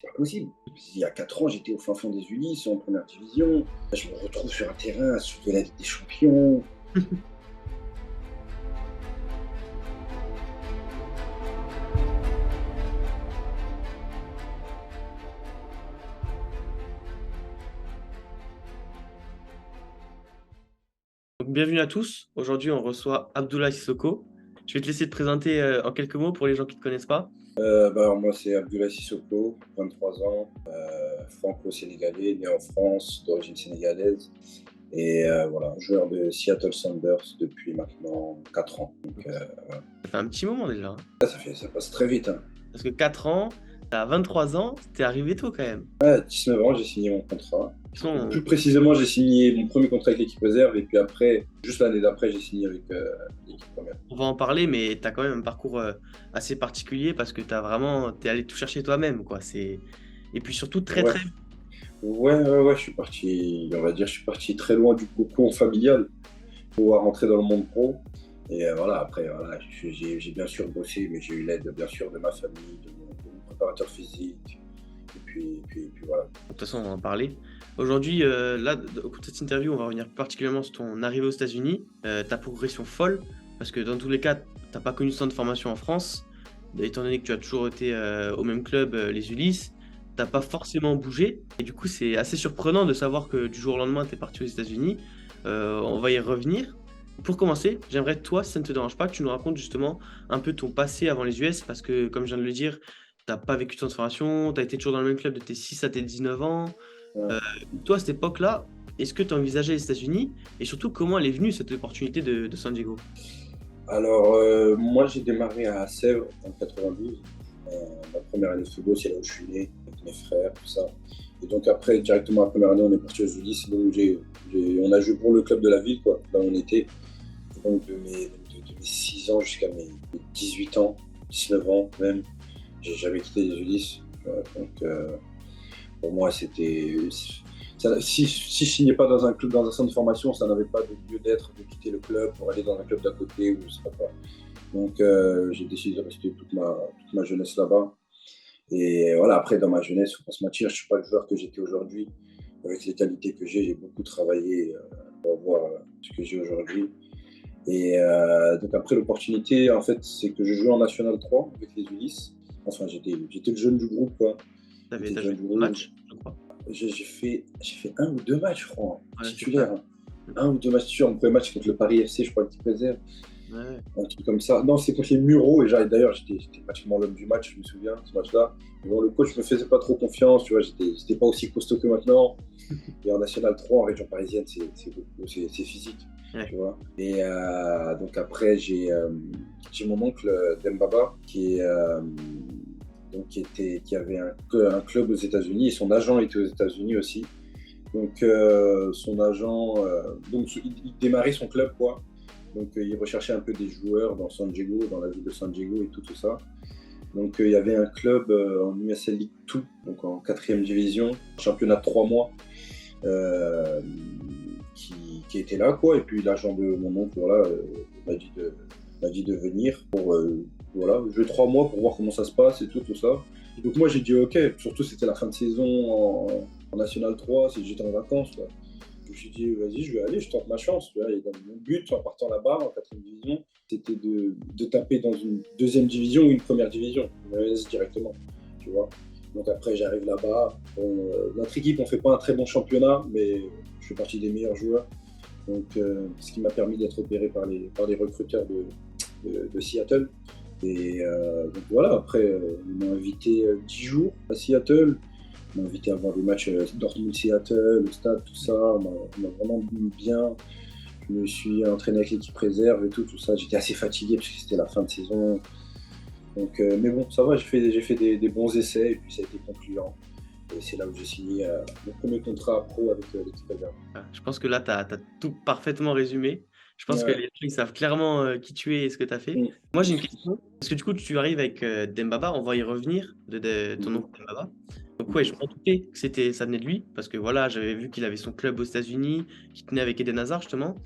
pas possible. Il y a 4 ans, j'étais au fin fond des Ulysses, en première division. Je me retrouve sur un terrain, sur de la Ligue des Champions. Donc, bienvenue à tous. Aujourd'hui, on reçoit Abdoulaye Sissoko. Je vais te laisser te présenter en quelques mots pour les gens qui ne te connaissent pas. Alors moi, c'est Abdoulaye Sissoko, 23 ans, franco-sénégalais, né en France, d'origine sénégalaise. Et voilà, joueur de Seattle Sounders depuis maintenant 4 ans. Donc, voilà. Ça fait un petit moment déjà, hein. Ça passe très vite, hein. Parce que 4 ans, tu as 23 ans, t'es arrivé tôt quand même. À 19 ans, j'ai signé mon contrat. Ils sont- Plus précisément, j'ai signé mon premier contrat avec l'équipe réserve. Et puis après, juste l'année d'après, j'ai signé avec l'équipe première. On va en parler, mais tu as quand même un parcours assez particulier parce que t'es allé tout chercher toi-même, quoi. Et puis surtout très Ouais, très. ouais, je suis parti, on va dire, je suis parti très loin du cocon familial pour pouvoir rentrer dans le monde pro. Et voilà, après, voilà, j'ai bien sûr bossé, mais j'ai eu l'aide, bien sûr, de ma famille, de mon préparateur physique. Et puis voilà. De toute façon, on va en parler. Aujourd'hui, là, au cours de cette interview, on va revenir plus particulièrement sur ton arrivée aux États-Unis, ta progression folle, parce que dans tous les cas, tu n'as pas connu de centre de formation en France, étant donné que tu as toujours été au même club, les Ulysses, tu n'as pas forcément bougé. Et du coup, c'est assez surprenant de savoir que du jour au lendemain, tu es parti aux États-Unis. On va y revenir. Pour commencer, j'aimerais, toi, si ça ne te dérange pas, que tu nous racontes justement un peu ton passé avant les US, parce que, comme je viens de le dire, t'as pas vécu de transformation, tu as été toujours dans le même club de tes 6 à tes 19 ans. Ouais. Euh, Toi, à cette époque-là, est-ce que tu envisageais les États-Unis? Et surtout, comment elle est venue cette opportunité de San Diego? Alors, moi, j'ai démarré à Sèvres en 92. Ma première année de football, c'est là où je suis né, avec mes frères, tout ça. Et donc après, directement la première année, on est parti aux Ulysses. Donc on a joué pour le club de la ville, quoi, là où on était. Donc de mes 6 ans jusqu'à mes 18 ans, 19 ans même, j'ai jamais quitté les Ulysses. Donc pour moi, si je signais pas dans un club, dans un centre de formation, ça n'avait pas de lieu d'être de quitter le club pour aller dans un club d'à côté ou je sais pas quoi. Donc j'ai décidé de rester toute ma jeunesse là-bas. Et voilà, après, dans ma jeunesse, il faut pas se mentir, je ne suis pas le joueur que j'étais aujourd'hui. Avec les qualités que j'ai beaucoup travaillé pour avoir ce que j'ai aujourd'hui. Et donc après, l'opportunité, en fait, c'est que je jouais en National 3 avec les Ulysses. Enfin, j'étais le jeune du groupe, quoi. J'étais T'as le joué jeune du un groupe. match, je crois. J'ai fait un ou deux matchs, je crois, Ouais, c'est ça. titulaire, hein. Un ou deux matchs titulaires. Mon premier match contre le Paris FC, je crois, l'équipe réserve. Ouais. Un truc comme ça. Non, c'est contre les Mureaux. Et d'ailleurs, j'étais pratiquement l'homme du match, je me souviens, ce match-là. Mais bon, le coach me faisait pas trop confiance, tu vois, j'étais pas aussi costaud que maintenant. Et en National 3, en région parisienne, c'est physique, Ouais. tu vois. Et donc après, j'ai mon oncle Dembaba qui avait un club aux États-Unis et son agent était aux États-Unis aussi. Donc son agent, donc il démarrait son club, quoi. Donc il recherchait un peu des joueurs dans San Diego, dans la ville de San Diego et tout ça. Donc il y avait un club en USL League 2, donc en 4e division, championnat de 3 mois, euh, qui était là, quoi. Et puis l'agent de mon oncle, voilà, m'a dit de venir pour voilà, jouer 3 mois pour voir comment ça se passe et tout ça. Donc moi j'ai dit ok, surtout c'était la fin de saison en National 3, j'étais en vacances, quoi. Je me suis dit, vas-y, je vais aller, je tente ma chance. Tu vois. Et donc, mon but en partant là-bas, en 4e division, c'était de taper dans une 2e division ou une 1re division, directement. Tu vois. Donc après, j'arrive là-bas. Notre équipe, on ne fait pas un très bon championnat, mais je fais partie des meilleurs joueurs. Donc, ce qui m'a permis d'être opéré par les recruteurs de Seattle. Et donc voilà, après, ils m'ont invité 10 jours à Seattle. On m'a invité à voir des matchs Dortmund-Seattle, le stade, tout ça. On m'a vraiment mis bien. Je me suis entraîné avec l'équipe réserve et tout ça. J'étais assez fatigué parce que c'était la fin de saison. Donc, mais bon, ça va, j'ai fait des bons essais et puis ça a été concluant. Et c'est là où j'ai signé mon premier contrat pro avec l'équipe réserve. Je pense que là, tu as tout parfaitement résumé. Je pense que Ouais. les gens, ils savent clairement qui tu es et ce que tu as fait. Mm. Moi, j'ai une question. Parce que du coup, tu arrives avec Dembaba, on va y revenir, de ton Mhm. oncle Dembaba. Donc ouais, je m'en doutais que ça venait de lui, parce que voilà, j'avais vu qu'il avait son club aux États-Unis, qu'il tenait avec Eden Hazard justement.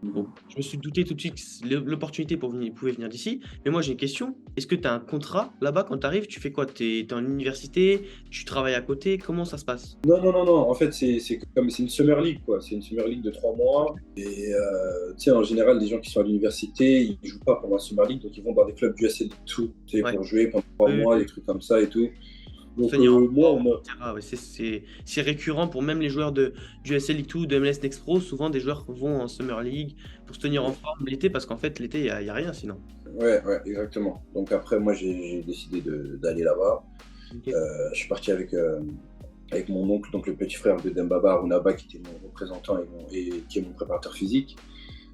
Bon, je me suis douté tout de suite que l'opportunité pouvait venir d'ici. Mais moi, j'ai une question. Est-ce que tu as un contrat là-bas quand tu arrives? Tu fais quoi? Tu es en université? Tu travailles à côté? Comment ça se passe? Non, non, non, non. En fait, c'est une Summer League, quoi. C'est une Summer League de 3 mois. Et tu sais, en général, les gens qui sont à l'université, ils jouent pas pendant la Summer League, donc ils vont dans des clubs du USL tout, tu sais, Ouais. pour jouer pendant 3 mois, Oui. des trucs comme ça et tout. Pour Donc tenir en moi, forme, etc. Ouais, c'est récurrent pour même les joueurs du SL League 2, de MLS Next Pro. Souvent, des joueurs vont en Summer League pour se tenir en forme l'été parce qu'en fait, l'été, il y a rien sinon. ouais, ouais, exactement. Donc après, moi, j'ai décidé d'aller là-bas. Ok. Je suis parti avec mon oncle, donc le petit frère de Dembaba Arunaba, qui était mon représentant et qui est mon préparateur physique.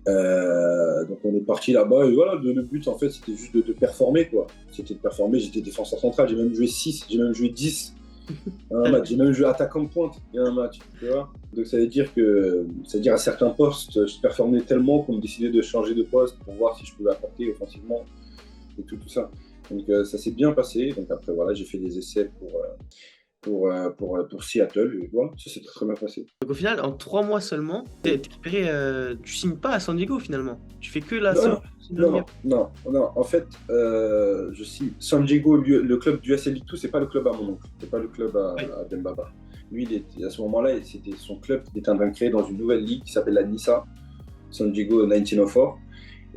Donc on est parti là-bas et voilà, le but en fait c'était juste de performer quoi. C'était de performer, j'étais défenseur central, j'ai même joué 6, j'ai même joué 10 un match, j'ai même joué attaquant de pointe et un match, tu vois. Donc ça veut dire à certains postes, je performais tellement qu'on me décidait de changer de poste pour voir si je pouvais apporter offensivement et tout ça. Donc ça s'est bien passé, donc après voilà, j'ai fait des essais pour Seattle et voilà, ça s'est très, très bien passé. Donc au final, en 3 mois seulement, t'es repéré, tu signes pas à San Diego finalement. Tu fais que la Non, Summer non, non, League. non, non, non. En fait, je suis San Diego, le club du ASL Ligue 2, c'est pas le club à mon oncle, c'est pas le club Ouais. à Dembaba. Lui, à ce moment-là, c'était son club qui était en train de créer dans une nouvelle ligue qui s'appelle la NISA, San Diego 1904.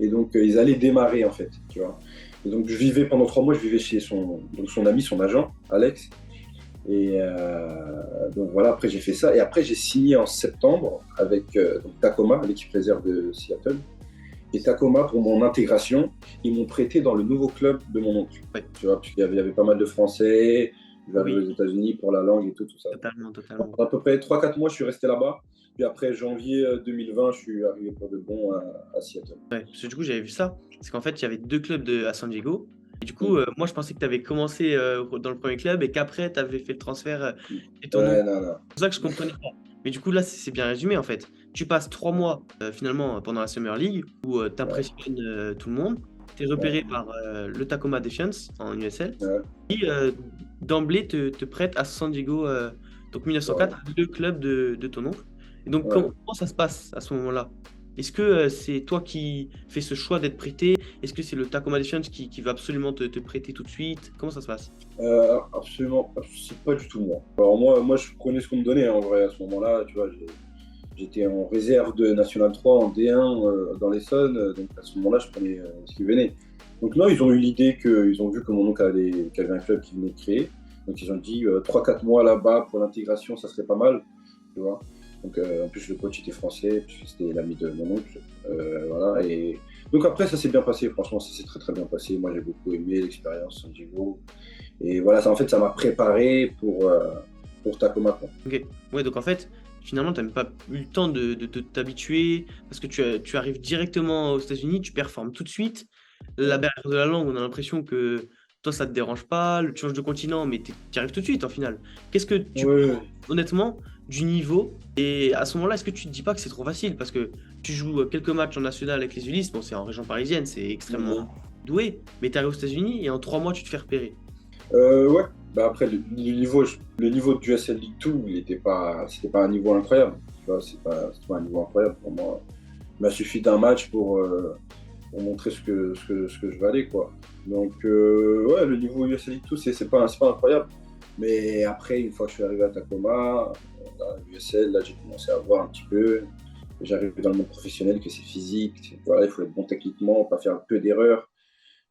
Et donc, ils allaient démarrer, en fait, tu vois. Et donc, pendant 3 mois, je vivais chez son ami, son agent, Alex. Et donc voilà, après j'ai fait ça. Et après j'ai signé en septembre avec donc Tacoma, l'équipe réserve de Seattle. Et Tacoma, pour mon intégration, ils m'ont prêté dans le nouveau club de mon oncle. Ouais. Tu vois, puisqu'il y avait pas mal de Français, j'arrive Oui, aux États-Unis pour la langue et tout ça. totalement, totalement. Pendant à peu près 3-4 mois, je suis resté là-bas. Puis après janvier 2020, je suis arrivé pour de bon à Seattle. Ouais, parce que du coup, j'avais vu ça. C'est qu'en fait, il y avait deux clubs à San Diego. Et du coup, Mm. moi, je pensais que tu avais commencé dans le premier club et qu'après, tu avais fait le transfert chez ton oncle. Ouais, non, non. C'est pour ça que je comprenais pas. Mais du coup, là, c'est bien résumé en fait. Tu passes 3 mois finalement pendant la Summer League où tu Ouais, impressionnes tout le monde. Tu es ouais, repéré par le Tacoma Defiance en USL. ouais, Qui d'emblée te prête à San Diego, donc 1904, le club de ton oncle. Et donc, ouais. comment ça se passe à ce moment-là? Est-ce que c'est toi qui fais ce choix d'être prêté? Est-ce que c'est le Tacoma Defiance qui va absolument te prêter tout de suite? Comment ça se passe? Absolument, c'est pas du tout moi. Alors moi, je prenais ce qu'on me donnait en vrai à ce moment-là. Tu vois, j'étais en réserve de National 3 en D1 dans l'Essonne, donc à ce moment-là, je prenais ce qui venait. Donc non, ils ont eu l'idée ils ont vu que mon oncle qu'il y avait un club qui venait de créer. Donc ils ont dit 3-4 mois là-bas pour l'intégration, ça serait pas mal, tu vois. Donc en plus le coach était français, puisque c'était l'ami de mon oncle. Voilà. Et donc après ça s'est bien passé, franchement ça s'est très très bien passé. Moi j'ai beaucoup aimé l'expérience San Diego. Et voilà, en fait ça m'a préparé pour Tacoma, quoi. Ok. Ouais, donc en fait, finalement, tu n'as même pas eu le temps de t'habituer parce que tu arrives directement aux États-Unis, tu performes tout de suite. La Ouais. barrière de la langue, on a l'impression que toi, ça te dérange pas. Tu changes de continent, mais tu y arrives tout de suite en final. Qu'est-ce que tu Ouais. penses, honnêtement, du niveau? Et à ce moment-là, est-ce que tu te dis pas que c'est trop facile? Parce que tu joues quelques matchs en national avec les Ulysses, bon, c'est en région parisienne, c'est extrêmement Mhm. doué, mais tu arrives aux États-Unis et en 3 mois, tu te fais repérer. Ouais. Bah après, le niveau du USL League 2, c'était pas un niveau incroyable. Tu vois, c'est pas un niveau incroyable pour moi. Il m'a suffi d'un match pour montrer ce que je valais, quoi. Donc, ouais, le niveau USL League 2, c'est pas incroyable. Mais après, une fois que je suis arrivé à Tacoma, dans l'USL, là, j'ai commencé à voir un petit peu. J'arrive dans le monde professionnel, que c'est physique. Voilà, il faut être bon techniquement, pas faire peu d'erreurs.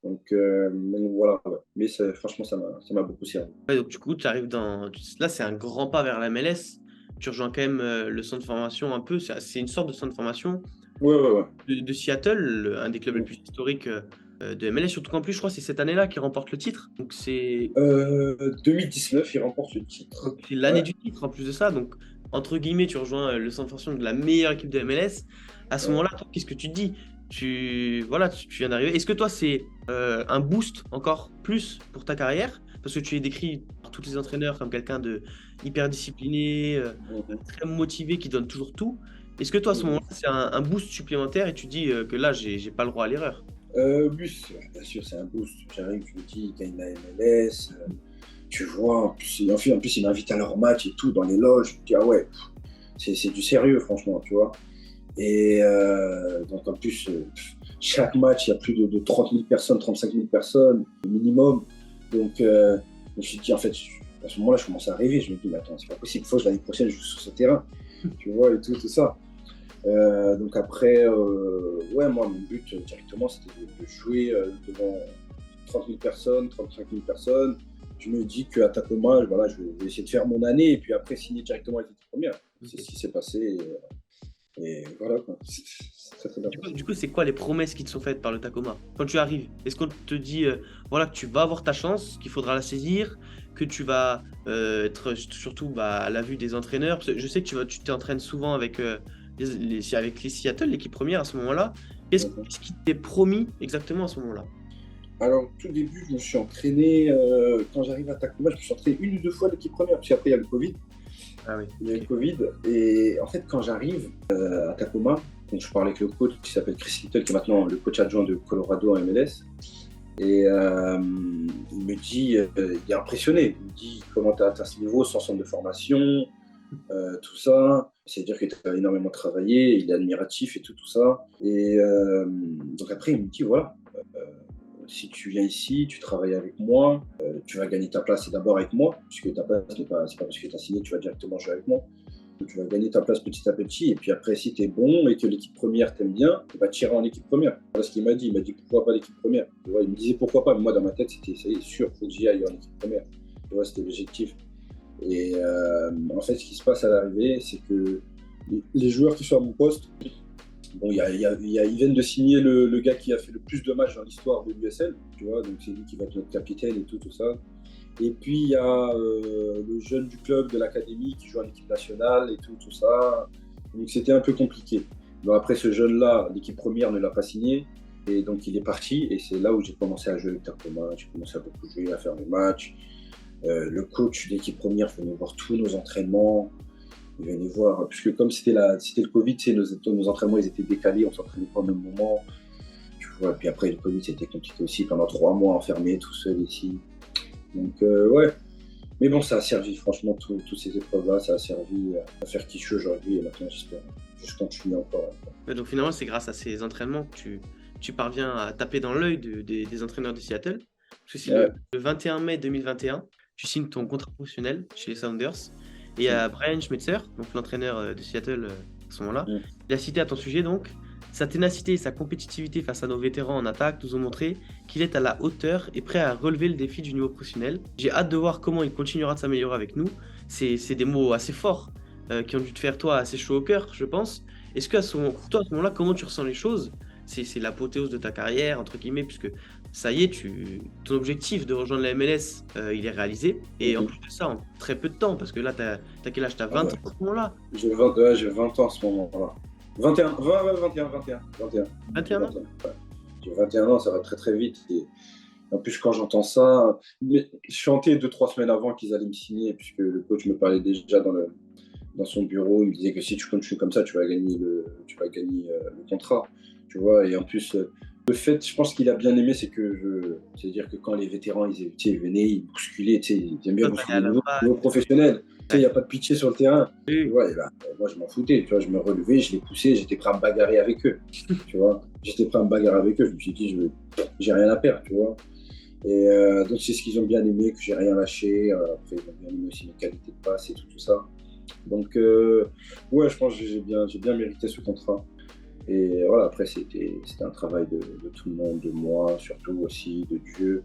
Donc voilà, ouais. Mais franchement, ça m'a beaucoup servi. Ouais, donc du coup, tu arrives là, c'est un grand pas vers la MLS. Tu rejoins quand même le centre de formation un peu. C'est une sorte de centre de formation Ouais, ouais, ouais. de Seattle, un des clubs les plus historiques de MLS. Surtout qu'en plus, je crois que c'est cette année-là qu'ils remportent le titre. Donc c'est 2019, il remporte le titre. donc, c'est l'année Ouais. du titre en plus de ça. Donc, entre guillemets, tu rejoins le centre de formation de la meilleure équipe de MLS. À ce Ouais. moment-là, toi, qu'est-ce que tu te dis? Voilà, tu viens d'arriver. Est-ce que toi, c'est un boost encore plus pour ta carrière? Parce que tu es décrit par tous les entraîneurs comme quelqu'un de hyper discipliné, Mhm. très motivé, qui donne toujours tout. Est-ce que toi, à ce Mhm. moment-là, c'est un boost supplémentaire et tu dis que là, j'ai pas le droit à l'erreur? Oui, bien sûr, c'est un boost. J'arrive, je me dis, ils gagnent la MLS. Tu vois, en plus, ils m'invitent à leur match et tout, dans les loges. Je me dis, ah ouais, c'est du sérieux, franchement, tu vois. Et donc en plus, chaque match, il y a plus de 30 000 personnes, 35 000 personnes minimum. Donc je me suis dit, en fait, à ce moment-là, je commençais à rêver. Je me dis, mais attends, c'est pas possible, il faut que l'année prochaine, je joue sur ce terrain. Tu vois, et tout ça. Donc après, ouais, moi, mon but directement, c'était de jouer devant 30 000 personnes, 35 000 personnes. Je me dis qu'à Tacoma, voilà, je vais essayer de faire mon année et puis après signer directement avec l'équipe première. C'est ce qui s'est passé. Et voilà, quoi. C'est très, très bien passé. Du coup, c'est quoi les promesses qui te sont faites par le Tacoma? Quand tu arrives, est-ce qu'on te dit voilà, que tu vas avoir ta chance, qu'il faudra la saisir, que tu vas être surtout à la vue des entraîneurs? Parce que je sais que tu t'entraînes souvent avec, avec les Seattle, l'équipe première à ce moment-là. Qu'est-ce qui t'est promis exactement à ce moment-là? Alors, au tout début, je me suis entraîné, quand j'arrive à Tacoma, je me suis entraîné 1 ou 2 fois l'équipe première, puis après, il y a le Covid. Ah oui. Il y a eu le Covid. Et en fait, quand j'arrive à Tacoma, donc je parlais avec le coach qui s'appelle Chris Little, qui est maintenant le coach adjoint de Colorado en MLS. Et il me dit, il est impressionné. Il me dit comment tu as atteint ce niveau sans centre de formation, tout ça. C'est-à-dire que tu as énormément travaillé, il est admiratif et tout ça. Et donc après, il me dit voilà, si tu viens ici, tu travailles avec moi, tu vas gagner ta place d'abord avec moi, puisque ta place, c'est pas parce que tu as signé, tu vas directement jouer avec moi. Tu vas gagner ta place petit à petit, et puis après, si tu es bon et que l'équipe première t'aime bien, tu iras en équipe première. Voilà ce qu'il m'a dit. Il m'a dit pourquoi pas l'équipe première. Tu vois, il me disait pourquoi pas, mais moi dans ma tête, c'était ça y est, sûr, il faut que j'y aille en équipe première. Tu vois, c'était l'objectif. Et en fait, ce qui se passe à l'arrivée, c'est que les joueurs qui sont à mon poste, bon, ils viennent de signer le gars qui a fait le plus de matchs dans l'histoire de l'USL, tu vois, donc c'est lui qui va être notre capitaine et tout ça. Et puis il y a le jeune du club, de l'académie, qui joue en équipe nationale et tout ça. Donc c'était un peu compliqué. Donc après ce jeune-là, l'équipe première ne l'a pas signé. Et donc il est parti. Et c'est là où j'ai commencé à jouer avec Tacoma. J'ai commencé à beaucoup jouer, à faire mes matchs. Le coach d'équipe première venait voir tous nos entraînements. Il venait voir, puisque comme c'était le Covid, nos entraînements ils étaient décalés, on s'entraînait pas au même moment. Tu vois, et puis après le Covid c'était compliqué aussi, pendant 3 mois enfermé tout seul ici. Donc ouais, mais bon, ça a servi, franchement, toutes ces épreuves-là, ça a servi à faire qui je suis aujourd'hui, et maintenant j'espère juste continuer encore. Ouais, donc finalement, c'est grâce à ces entraînements que tu parviens à taper dans l'œil des entraîneurs de Seattle. Parce que c'est le 21 mai 2021, tu signes ton contrat professionnel chez les Sounders. Et il y a Brian Schmetzer, donc l'entraîneur de Seattle à ce moment-là, il a cité à ton sujet donc: sa ténacité et sa compétitivité face à nos vétérans en attaque nous ont montré qu'il est à la hauteur et prêt à relever le défi du niveau professionnel. J'ai hâte de voir comment il continuera de s'améliorer avec nous. C'est des mots assez forts qui ont dû te faire, toi, assez chaud au cœur, je pense. Est-ce que toi, à ce moment-là, comment tu ressens les choses? C'est l'apothéose de ta carrière, entre guillemets, puisque ça y est, ton objectif de rejoindre la MLS, il est réalisé. Et en plus de ça, en très peu de temps, parce que là, t'as quel âge? T'as 20 ans à ce moment-là? J'ai 20 ans à ce moment-là. 21 ans? Ouais. J'ai 21 ans, ça va très très vite. Et en plus, quand j'entends ça, mais je chantais 2-3 semaines avant qu'ils allaient me signer, puisque le coach me parlait déjà dans son bureau. Il me disait que si tu continues comme ça, tu vas gagner le contrat. Tu vois, et en plus, le fait, je pense qu'il a bien aimé, c'est-à-dire que quand les vétérans ils venaient, ils bousculaient, ils aiment bien bousculer les nouveaux professionnels. Il n'y a pas de pitié sur le terrain. Tu vois, et là, moi, je m'en foutais. Tu vois, je me relevais, je les poussais, j'étais prêt à me bagarrer avec eux. Tu vois, j'étais prêt à me bagarrer avec eux. Je me suis dit, j'ai rien à perdre, tu vois. Et donc, c'est ce qu'ils ont bien aimé, que j'ai rien lâché. Après, ils ont bien aimé aussi mes qualités de passe et tout ça. Donc, ouais, je pense que j'ai bien mérité ce contrat. Et voilà, après, c'était un travail de tout le monde, de moi, surtout aussi, de Dieu.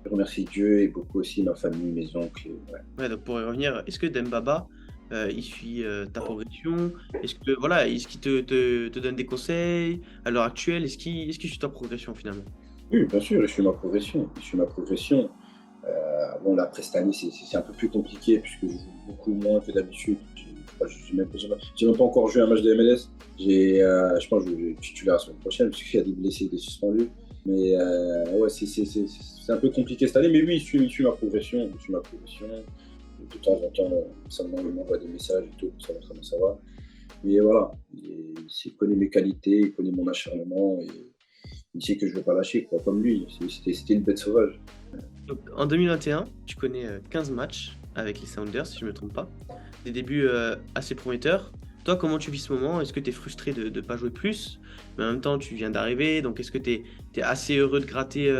Je remercie Dieu et beaucoup aussi ma famille, mes oncles. Ouais, donc pour y revenir, est-ce que Dembaba, il suit ta progression? Est-ce qu'il te donne des conseils à l'heure actuelle? Est-ce qu'il suit ta progression finalement? Oui, bien sûr, je suis ma progression. Bon, là, après cette année, c'est un peu plus compliqué puisque je joue beaucoup moins que d'habitude. Je n'ai même pas encore joué un match de MLS. Je pense que je vais être titulaire la semaine prochaine puisqu'il y a des blessés et des suspendus. Mais ouais, c'est un peu compliqué cette année. Mais oui, je suis ma progression. De temps en temps, ça m'envoie des messages et tout pour savoir comment ça va. Mais voilà, il connaît mes qualités, il connaît mon acharnement et il sait que je ne vais pas lâcher, quoi, comme lui. C'était une bête sauvage. Donc, en 2021, tu connais 15 matchs avec les Sounders, si je ne me trompe pas. Des débuts assez prometteurs. Toi, comment tu vis ce moment? Est-ce que tu es frustré de ne pas jouer plus? Mais en même temps, tu viens d'arriver, donc est-ce que tu es assez heureux de gratter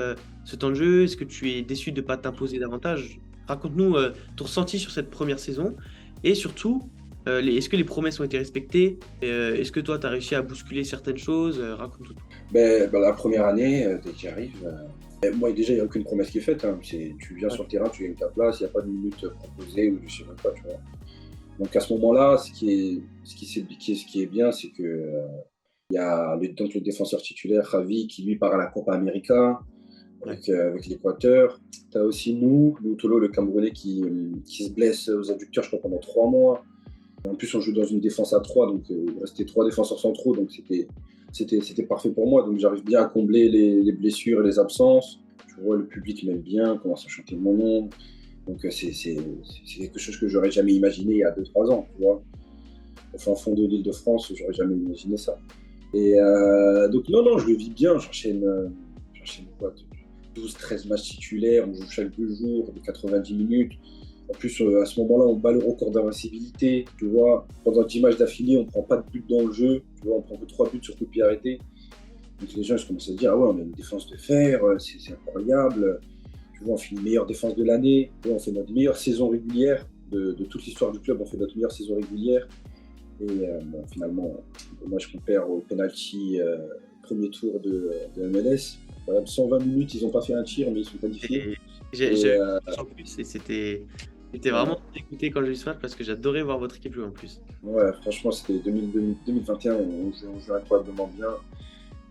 ce temps de jeu? Est-ce que tu es déçu de ne pas t'imposer davantage? Raconte-nous ton ressenti sur cette première saison et surtout, est-ce que les promesses ont été respectées? Est-ce que toi, tu as réussi à bousculer certaines choses? Raconte-nous tout. La première année, dès que j'arrive, moi déjà, il n'y a aucune promesse qui est faite. Hein. Tu viens Ouais. sur le terrain, tu gagnes ta place, il n'y a pas de minute proposée ou je sais même pas, tu vois. Donc à ce moment-là, ce qui est bien, c'est que il y a donc le défenseur titulaire, Javi, qui lui part à la Copa América Ouais. avec l'Équateur. Tu as aussi nous Tolo, le Camerounais, qui se blesse aux adducteurs, je crois, pendant 3 mois. En plus, on joue dans une défense à 3, donc il restait 3 défenseurs centraux, donc c'était parfait pour moi. Donc j'arrive bien à combler les blessures et les absences. Tu vois, le public m'aime bien, commence à chanter mon nom. Donc c'est quelque chose que j'aurais jamais imaginé il y a 2 3 ans, tu vois. Au fin fond de l'Île-de-France, j'aurais jamais imaginé ça. Et donc non, non, je le vis bien, j'enchaîne quoi, 12 13 matchs titulaires, on joue chaque 2 jours, de 90 minutes. En plus, à ce moment-là, on bat le record d'invincibilité. Tu vois, pendant 10 matchs d'affilée, on ne prend pas de but dans le jeu. Tu vois, on prend que 3 buts sur coup de pied arrêté. Donc les gens ils commencent à se dire, ah ouais, on a une défense de fer, c'est incroyable. Tu vois, on fait une meilleure défense de l'année. Tu vois, on fait notre meilleure saison régulière de toute l'histoire du club. On fait notre meilleure saison régulière. Et bon, finalement, moi, je compare au penalty premier tour de MLS. Voilà, 120 minutes, ils n'ont pas fait un tir, mais ils sont qualifiés. Et j'ai Et eu en plus et c'était vraiment ouais, écouté quand j'ai vu ce match parce que j'adorais voir votre équipe jouer en plus. ouais, franchement, c'était 2021, on joue incroyablement bien.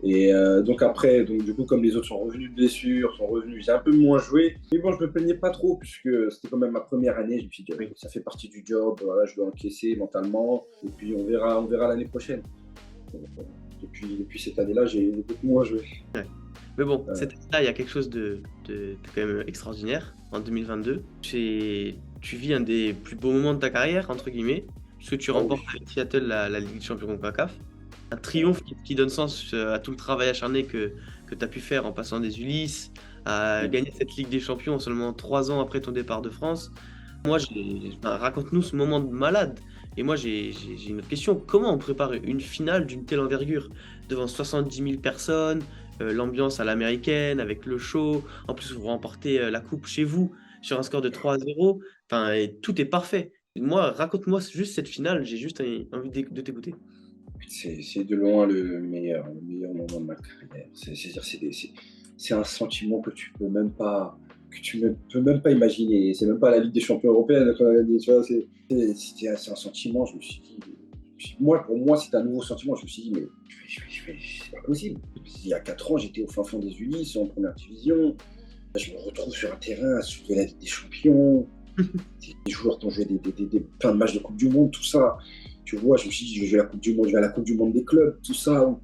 Et donc après, donc du coup, comme les autres sont revenus de blessure, sont revenus, j'ai un peu moins joué. Mais bon, je me plaignais pas trop puisque c'était quand même ma première année. Je me suis dit, Oui. ça fait partie du job, voilà, je dois encaisser mentalement. Et puis on verra l'année prochaine. Donc, depuis cette année-là, j'ai beaucoup moins joué. Ouais. Mais bon, Euh, cette année-là, il y a quelque chose de quand même extraordinaire en 2022. Tu vis un des plus beaux moments de ta carrière, entre guillemets, puisque tu ah remportes oui. avec Seattle la Ligue des Champions CONCACAF. Un triomphe qui donne sens à tout le travail acharné que tu as pu faire en passant des Ulysses, à Mm. gagner cette Ligue des Champions seulement 3 ans après ton départ de France. Moi, enfin, raconte-nous ce moment de malade. Et moi, j'ai une autre question. Comment on prépare une finale d'une telle envergure devant 70 000 personnes, l'ambiance à l'américaine, avec le show. En plus, vous remportez la coupe chez vous sur un score de 3-0. Enfin, et tout est parfait. Moi, raconte-moi juste cette finale. J'ai juste envie de t'écouter. C'est de loin le meilleur moment de ma carrière. C'est un sentiment que tu ne peux même pas imaginer. C'est même pas la Ligue des Champions européenne qu'on a gagné, tu vois. C'est un sentiment. Moi, pour moi, c'est un nouveau sentiment. Je me suis dit, mais c'est pas possible. Il y a 4 ans, j'étais au fin fond des Ulysses, en première division. Là, je me retrouve sur un terrain, à jouer la Ligue des Champions. Des joueurs qui ont joué plein de matchs de Coupe du Monde, tout ça. Tu vois, je me suis dit, je vais jouer la Coupe du Monde, je vais à la Coupe du Monde des clubs, tout ça.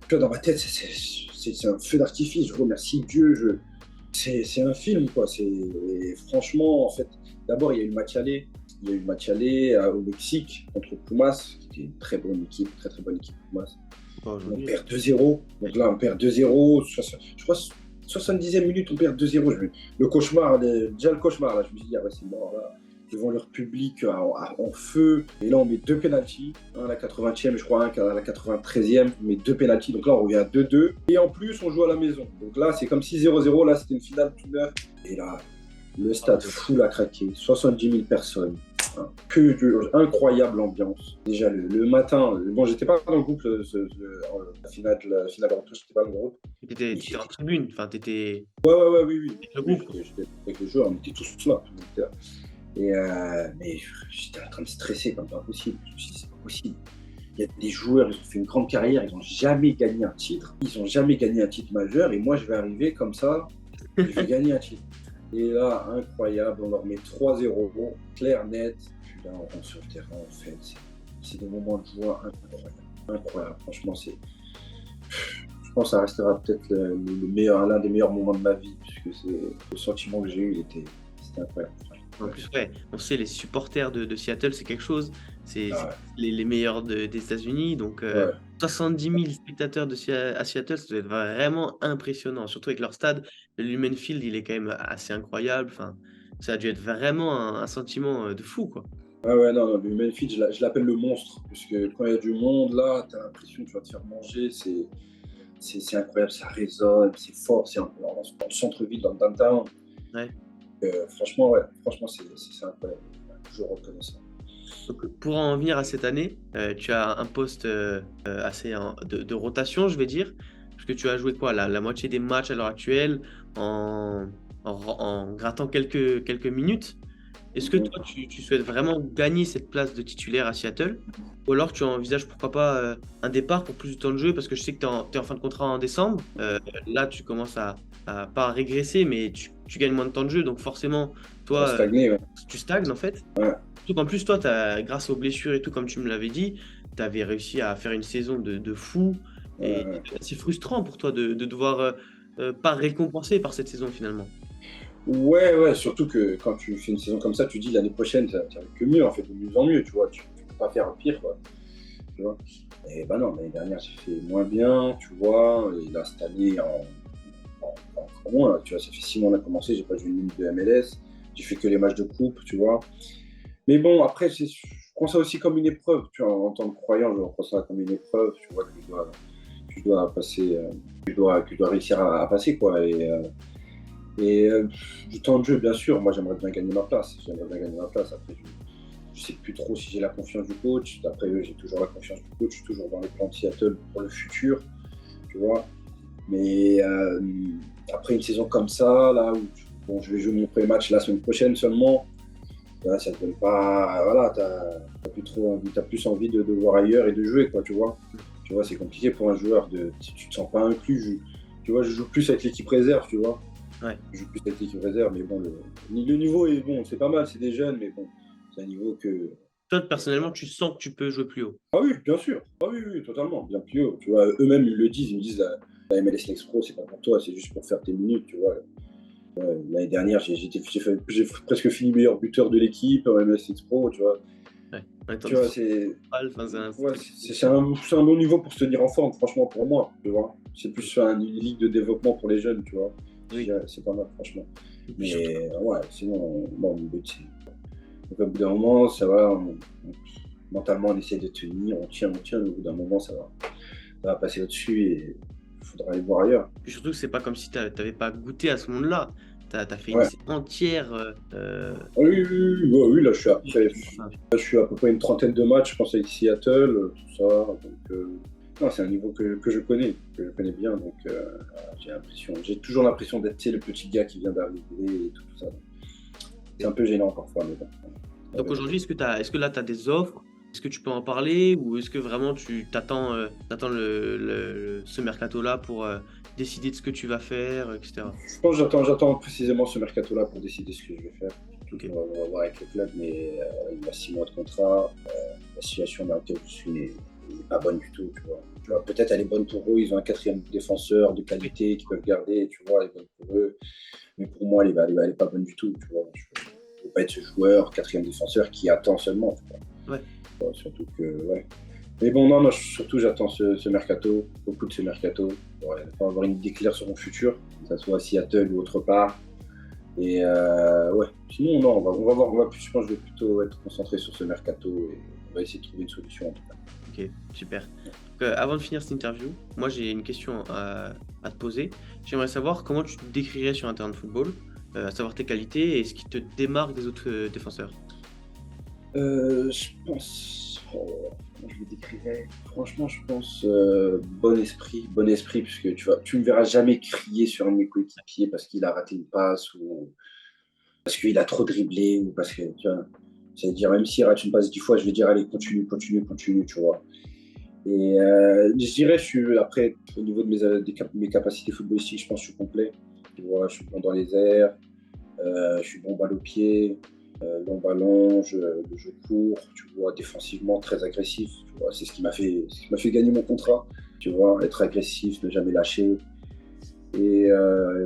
Tu vois, dans ma tête, c'est un feu d'artifice. Je remercie Dieu. C'est un film, quoi. Et franchement, en fait, d'abord, il y a eu le match aller. Il y a eu le match aller au Mexique contre Pumas, qui était une très bonne équipe, très très bonne équipe Pumas. Pas On aujourd'hui. perd 2-0. Donc là, on perd 2-0. Je crois 70e minute, on perd 2-0. Le cauchemar, déjà le cauchemar, là, je me suis dit, ah ouais, c'est mort, là. Devant leur public en feu. Et là, on met 2 pénaltys, un à la 80e, je crois un à la 93e, on met 2 pénaltys. Donc là, on revient à 2-2. Et en plus, on joue à la maison. Donc là, c'est comme si 0-0, là, c'était une finale tout neuf. Et là, le stade full a craqué, 70 000 personnes. Hein. Incroyable ambiance. Déjà, le matin, bon, j'étais pas dans le groupe, la finale de retour, j'étais pas dans le groupe. T'étais en tribune. Enfin, t'étais Ouais, oui, oui. avec le Oui, groupe, quoi. j'étais avec les joueurs, on était tous là. On était là. Et mais j'étais en train de stresser comme pas possible. Je me suis dit, c'est pas possible. Il y a des joueurs, ils ont fait une grande carrière, ils n'ont jamais gagné un titre. Ils n'ont jamais gagné un titre majeur. Et moi, je vais arriver comme ça, et je vais gagner un titre. Et là, incroyable, on leur met 3-0, clair, net. Puis là, on rentre sur le terrain, en fait. C'est des moments de joie incroyables. Incroyable. Franchement, je pense que ça restera peut-être l'un des meilleurs moments de ma vie, puisque le sentiment que j'ai eu, c'était incroyable. En plus, ouais, on sait, les supporters de Seattle, c'est quelque chose. C'est Ah les meilleurs des États-Unis. Donc, ouais. Ouais. 70 000 spectateurs à Seattle, ça doit être vraiment impressionnant. Surtout avec leur stade. Le Lumen Field, il est quand même assez incroyable. Enfin, ça a dû être vraiment un sentiment de fou, quoi. Ah ouais, non, non, le Memphis, je l'appelle le monstre, puisque quand il y a du monde, là, t'as l'impression que tu vas te faire manger, c'est incroyable, ça résonne, c'est fort, c'est dans le centre-ville, dans le downtown. Ouais. Franchement, ouais, franchement, c'est incroyable. Ouais, je reconnais ça. Donc, pour en venir à cette année, tu as un poste assez de rotation, je vais dire, parce que tu as joué quoi, la moitié des matchs à l'heure actuelle en grattant quelques minutes. Est-ce que Mhm. toi, tu souhaites vraiment gagner cette place de titulaire à Seattle? Ou alors tu envisages pourquoi pas un départ pour plus de temps de jeu? Parce que je sais que tu es en fin de contrat en décembre. Là, tu commences pas à régresser, mais tu gagnes moins de temps de jeu. Donc forcément, À toi, stagner, ouais. tu stagnes en fait. Ouais, Surtout qu'en plus, toi, grâce aux blessures et tout, comme tu me l'avais dit, tu avais réussi à faire une saison de fou. Et ouais. c'est frustrant pour toi de devoir pas récompenser par cette saison finalement. Ouais, ouais, surtout que quand tu fais une saison comme ça, tu dis l'année prochaine, ça va que mieux, en fait, de mieux en mieux, tu vois. Tu peux pas faire pire, quoi. Tu vois. Et bah non, l'année dernière, j'ai fait moins bien, tu vois. Et là, cette année, encore moins. Tu vois, ça fait 6 mois qu'on a commencé, j'ai pas joué une minute de MLS. J'ai fait que les matchs de coupe, tu vois. Mais bon, après, je prends ça aussi comme une épreuve, tu vois. En tant que croyant, je prends ça comme une épreuve, tu vois, que je dois passer, que je dois réussir à passer, quoi. Du temps de jeu, bien sûr, moi j'aimerais bien gagner ma place. J'aimerais bien gagner ma place. Après, je sais plus trop si j'ai la confiance du coach. Après, j'ai toujours la confiance du coach, toujours dans les plans de Seattle pour le futur, tu vois. Mais après une saison comme ça, là où bon, je vais jouer mon premier match la semaine prochaine seulement, là, ça te donne pas. Voilà, t'as plus trop envie, t'as plus envie de voir ailleurs et de jouer, quoi, tu vois. Tu vois, c'est compliqué pour un joueur si tu te sens pas inclus. Tu vois, je joue plus avec l'équipe réserve, tu vois. Ouais. Je joue plus avec l'équipe réserve, mais bon, le niveau est bon, c'est pas mal, c'est des jeunes, mais bon, c'est un niveau que. Toi, personnellement, tu sens que tu peux jouer plus haut. Ah oui, bien sûr. Ah oui, oui, totalement, bien plus haut. Tu vois, eux-mêmes, ils me disent la MLS Next Pro, c'est pas pour toi, c'est juste pour faire tes minutes, tu vois. L'année dernière, j'ai presque fini meilleur buteur de l'équipe en MLS Next Pro, tu vois. Ouais. En étant Tu vois, c'est. enfin, c'est un Ouais, truc. c'est un bon niveau pour se tenir en forme, franchement, pour moi, tu vois. C'est plus une ligue de développement pour les jeunes, tu vois. Je Oui. dirais, c'est pas mal, franchement. Et puis surtout, Mais ouais, sinon, bon, mon but, c'est. Donc, au bout d'un moment, ça va. Mentalement, on essaie de tenir, on tient, mais au bout d'un moment, ça va passer au-dessus et il faudra aller voir ailleurs. puis surtout que c'est pas comme si tu n'avais pas goûté à ce monde-là. Tu as fait une Ouais. saison entière. Ah oui, oui, oui, oui, oui, là, je suis à peu près une trentaine de matchs, je pense, avec Seattle, tout ça. Donc, non, c'est un niveau que je connais bien. Donc, j'ai toujours l'impression d'être le petit gars qui vient d'arriver et tout ça. C'est un peu gênant parfois, mais bon. Donc aujourd'hui, est-ce que là, tu as des offres? Est-ce que tu peux en parler? Ou est-ce que vraiment tu t'attends ce mercato-là pour décider de ce que tu vas faire, etc. Je pense que j'attends précisément ce mercato-là pour décider ce que je vais faire. Ok. On va voir avec le club, mais il a 6 mois de contrat. La situation dans laquelle je suis n'est pas bonne du tout. Tu vois, peut-être elle est bonne pour eux, ils ont un quatrième défenseur de qualité qu'ils peuvent garder, tu vois, elle est bonne pour eux. Mais pour moi, elle est pas bonne du tout. Tu vois. Je ne veux pas être ce joueur, quatrième défenseur qui attend seulement. Tu vois. Ouais. Surtout que, ouais. Mais bon, non, surtout j'attends ce mercato, beaucoup de ce mercato, pour avoir une idée claire sur mon futur, que ce soit à Seattle ou autre part. Et ouais, sinon, non, on va voir. Je pense que je vais plutôt être concentré sur ce mercato et on va essayer de trouver une solution en tout cas. Ok, super. Donc, avant de finir cette interview, moi j'ai une question à te poser. J'aimerais savoir comment tu te décrirais sur un terrain de football, à savoir tes qualités et ce qui te démarque des autres défenseurs. Je pense. Comment je le décrirais? Franchement, je pense bon esprit, puisque tu me verras jamais crier sur un de mes coéquipiers parce qu'il a raté une passe ou parce qu'il a trop dribblé ou parce que tu vois, c'est-à-dire même s'il rate une passe 10 fois, je vais dire allez continue, continue, continue, tu vois. Et je dirais, après au niveau de mes capacités footballistiques, je pense que je suis complet. Tu vois, je suis bon dans les airs, je suis bon balle au pied, long ballon, je cours, tu vois, défensivement très agressif. Tu vois, c'est ce qui m'a fait gagner mon contrat. Tu vois, être agressif, ne jamais lâcher. Et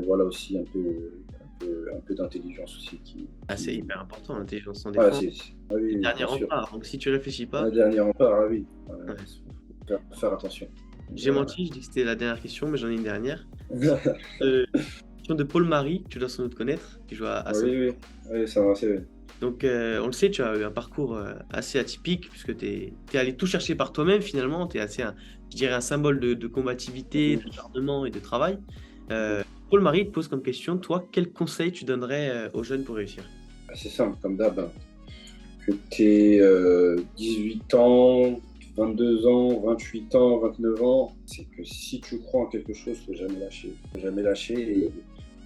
voilà aussi un peu d'intelligence aussi Ah, c'est hyper important, l'intelligence en Ah, défense. ah oui, C'est le oui, dernier bien sûr. rempart. Donc si tu réfléchis pas, La dernière rempart, ah oui. ouais. Faire attention. J'ai menti, je dis que c'était la dernière question, mais j'en ai une dernière. Question de Paul Marie, tu dois sans doute connaître, qui joue à Oui, Saint. oui, oui, ça va, c'est vrai. Donc, on le sait, tu as eu un parcours assez atypique, puisque tu es allé tout chercher par toi-même finalement. Tu es assez, je dirais, un symbole de combativité, Mhm. d'acharnement et de travail. Mhm. Paul Marie te pose comme question, toi, quel conseil tu donnerais aux jeunes pour réussir? C'est simple, comme d'hab, hein. Que tu aies 18 ans, 22 ans, 28 ans, 29 ans, c'est que si tu crois en quelque chose, il ne faut jamais lâcher. Faut jamais lâcher et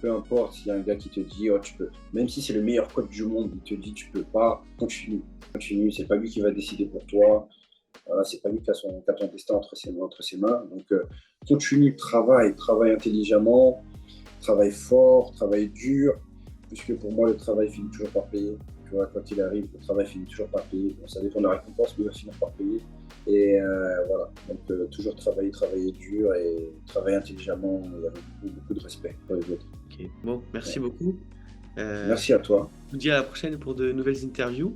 peu importe s'il y a un gars qui te dit oh, tu peux, même si c'est le meilleur coach du monde, il te dit tu peux pas, continue. Continue, c'est pas lui qui va décider pour toi. Voilà, c'est pas lui qui a ton destin entre ses mains. Donc continue, travaille intelligemment, travaille fort, travaille dur, puisque pour moi le travail finit toujours par payer. Tu vois, quand il arrive, le travail finit toujours par payer. Bon, ça dépend de la récompense, mais il va finir par payer. Et voilà, donc toujours travailler dur et travailler intelligemment et avec beaucoup de respect pour les autres. Ok, bon, merci Ouais. beaucoup. Merci à toi. Je vous dis à la prochaine pour de nouvelles interviews.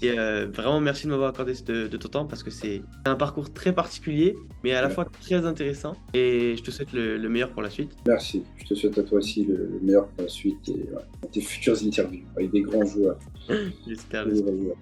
Et vraiment, merci de m'avoir accordé de ton temps parce que c'est un parcours très particulier, mais à la Ouais. fois très intéressant. Et je te souhaite le meilleur pour la suite. Merci. Je te souhaite à toi aussi le meilleur pour la suite et tes futures interviews avec des grands joueurs. J'espère. Des grands joueurs.